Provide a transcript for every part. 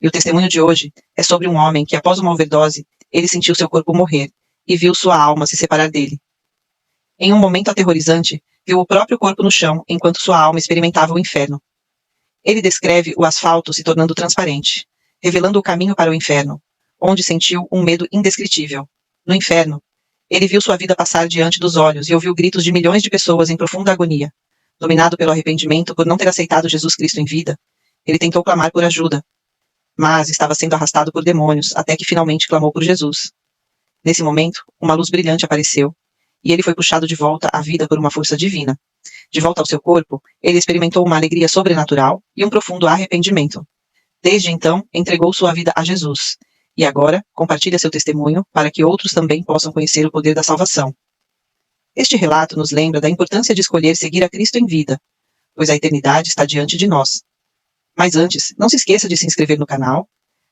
E o testemunho de hoje é sobre um homem que, após uma overdose, ele sentiu seu corpo morrer e viu sua alma se separar dele. Em um momento aterrorizante, viu o próprio corpo no chão enquanto sua alma experimentava o inferno. Ele descreve o asfalto se tornando transparente, revelando o caminho para o inferno, onde sentiu um medo indescritível. No inferno, ele viu sua vida passar diante dos olhos e ouviu gritos de milhões de pessoas em profunda agonia. Dominado pelo arrependimento por não ter aceitado Jesus Cristo em vida, ele tentou clamar por ajuda, mas estava sendo arrastado por demônios até que finalmente clamou por Jesus. Nesse momento, uma luz brilhante apareceu, e ele foi puxado de volta à vida por uma força divina. De volta ao seu corpo, ele experimentou uma alegria sobrenatural e um profundo arrependimento. Desde então, entregou sua vida a Jesus, e agora compartilha seu testemunho para que outros também possam conhecer o poder da salvação. Este relato nos lembra da importância de escolher seguir a Cristo em vida, pois a eternidade está diante de nós. Mas antes, não se esqueça de se inscrever no canal,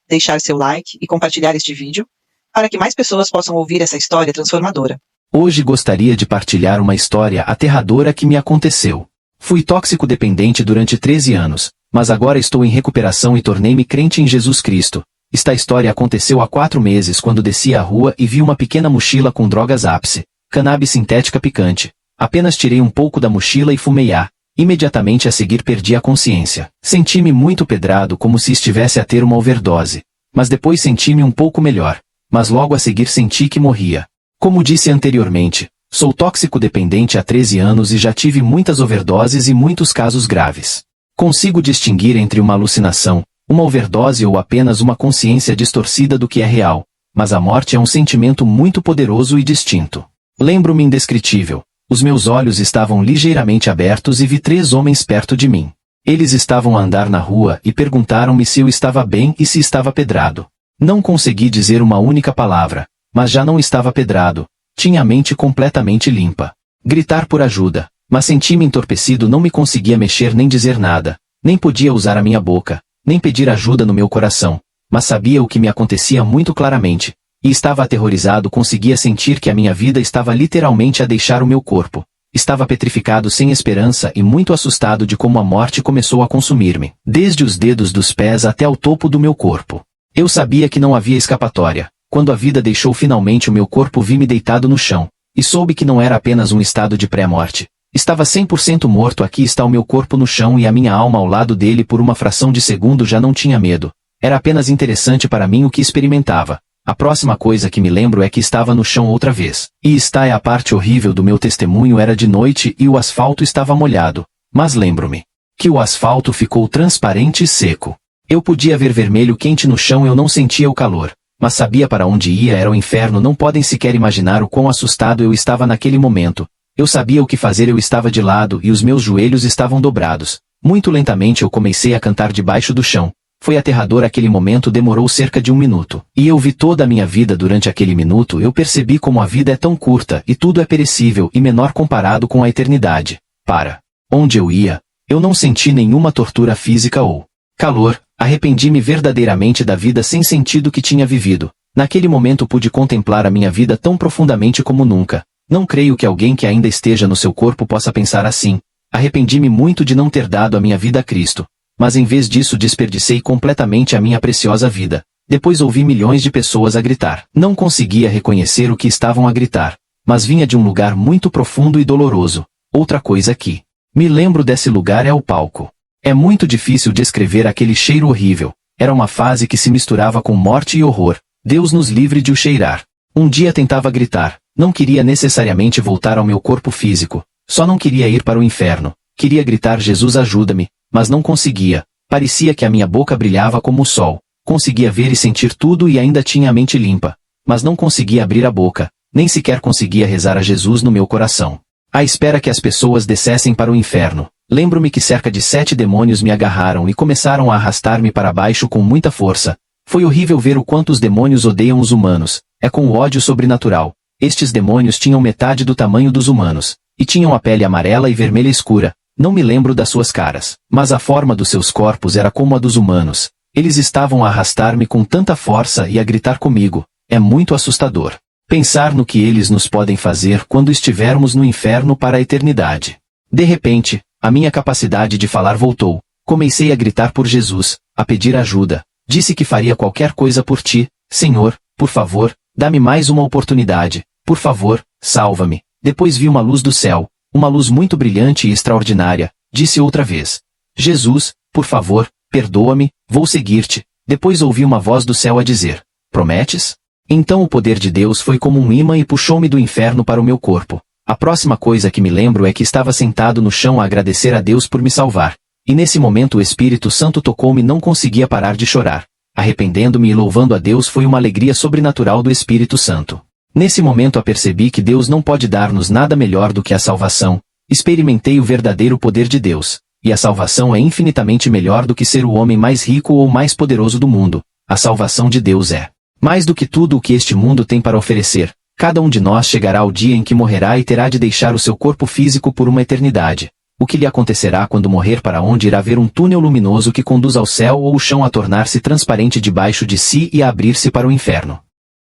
deixar seu like e compartilhar este vídeo, para que mais pessoas possam ouvir essa história transformadora. Hoje gostaria de partilhar uma história aterradora que me aconteceu. Fui tóxico dependente durante 13 anos, mas agora estou em recuperação e tornei-me crente em Jesus Cristo. Esta história aconteceu há 4 meses quando desci à rua e vi uma pequena mochila com drogas ápice, cannabis sintética picante. Apenas tirei um pouco da mochila e fumei a. Imediatamente a seguir perdi a consciência. Senti-me muito pedrado como se estivesse a ter uma overdose. Mas depois senti-me um pouco melhor. Mas logo a seguir senti que morria. Como disse anteriormente, sou tóxico dependente há 13 anos e já tive muitas overdoses e muitos casos graves. Consigo distinguir entre uma alucinação, uma overdose ou apenas uma consciência distorcida do que é real. Mas a morte é um sentimento muito poderoso e distinto. Lembro-me indescritível. Os meus olhos estavam ligeiramente abertos e vi 3 homens perto de mim. Eles estavam a andar na rua e perguntaram-me se eu estava bem e se estava pedrado. Não consegui dizer uma única palavra, mas já não estava pedrado. Tinha a mente completamente limpa. Gritar por ajuda, mas senti-me entorpecido, não me conseguia mexer nem dizer nada, nem podia usar a minha boca, nem pedir ajuda no meu coração, mas sabia o que me acontecia muito claramente. E estava aterrorizado, conseguia sentir que a minha vida estava literalmente a deixar o meu corpo. Estava petrificado, sem esperança e muito assustado de como a morte começou a consumir-me, desde os dedos dos pés até ao topo do meu corpo. Eu sabia que não havia escapatória. Quando a vida deixou finalmente o meu corpo, vi-me deitado no chão, e soube que não era apenas um estado de pré-morte. Estava 100% morto. Aqui está o meu corpo no chão e a minha alma ao lado dele. Por uma fração de segundo já não tinha medo. Era apenas interessante para mim o que experimentava. A próxima coisa que me lembro é que estava no chão outra vez. E esta é a parte horrível do meu testemunho. Era de noite e o asfalto estava molhado. Mas lembro-me que o asfalto ficou transparente e seco. Eu podia ver vermelho quente no chão. Eu não sentia o calor, mas sabia para onde ia. Era o inferno. Não podem sequer imaginar o quão assustado eu estava naquele momento. Eu sabia o que fazer. Eu estava de lado e os meus joelhos estavam dobrados. Muito lentamente eu comecei a cantar debaixo do chão. Foi aterrador aquele momento. Demorou cerca de 1 minuto. E eu vi toda a minha vida durante aquele minuto. Eu percebi como a vida é tão curta e tudo é perecível e menor comparado com a eternidade. Para onde eu ia, eu não senti nenhuma tortura física ou calor. Arrependi-me verdadeiramente da vida sem sentido que tinha vivido. Naquele momento pude contemplar a minha vida tão profundamente como nunca. Não creio que alguém que ainda esteja no seu corpo possa pensar assim. Arrependi-me muito de não ter dado a minha vida a Cristo. Mas em vez disso desperdicei completamente a minha preciosa vida. Depois ouvi milhões de pessoas a gritar. Não conseguia reconhecer o que estavam a gritar, mas vinha de um lugar muito profundo e doloroso. Outra coisa que me lembro desse lugar é o palco. É muito difícil descrever aquele cheiro horrível. Era uma fase que se misturava com morte e horror. Deus nos livre de o cheirar. Um dia tentava gritar. Não queria necessariamente voltar ao meu corpo físico. Só não queria ir para o inferno. Queria gritar: Jesus, ajuda-me. Mas não conseguia. Parecia que a minha boca brilhava como o sol. Conseguia ver e sentir tudo e ainda tinha a mente limpa. Mas não conseguia abrir a boca. Nem sequer conseguia rezar a Jesus no meu coração. À espera que as pessoas descessem para o inferno. Lembro-me que cerca de 7 demônios me agarraram e começaram a arrastar-me para baixo com muita força. Foi horrível ver o quanto os demônios odeiam os humanos. É com o ódio sobrenatural. Estes demônios tinham metade do tamanho dos humanos. E tinham a pele amarela e vermelha escura. Não me lembro das suas caras, mas a forma dos seus corpos era como a dos humanos. Eles estavam a arrastar-me com tanta força e a gritar comigo. É muito assustador pensar no que eles nos podem fazer quando estivermos no inferno para a eternidade. De repente, a minha capacidade de falar voltou. Comecei a gritar por Jesus, a pedir ajuda. Disse que faria qualquer coisa por ti. Senhor, por favor, dá-me mais uma oportunidade. Por favor, salva-me. Depois vi uma luz do céu, uma luz muito brilhante e extraordinária. Disse outra vez: Jesus, por favor, perdoa-me, vou seguir-te. Depois ouvi uma voz do céu a dizer: prometes? Então o poder de Deus foi como um imã e puxou-me do inferno para o meu corpo. A próxima coisa que me lembro é que estava sentado no chão a agradecer a Deus por me salvar. E nesse momento o Espírito Santo tocou-me e não conseguia parar de chorar. Arrependendo-me e louvando a Deus foi uma alegria sobrenatural do Espírito Santo. Nesse momento apercebi que Deus não pode dar-nos nada melhor do que a salvação. Experimentei o verdadeiro poder de Deus. E a salvação é infinitamente melhor do que ser o homem mais rico ou mais poderoso do mundo. A salvação de Deus é mais do que tudo o que este mundo tem para oferecer. Cada um de nós chegará ao dia em que morrerá e terá de deixar o seu corpo físico por uma eternidade. O que lhe acontecerá quando morrer? Para onde irá? Ver um túnel luminoso que conduz ao céu ou o chão a tornar-se transparente debaixo de si e a abrir-se para o inferno?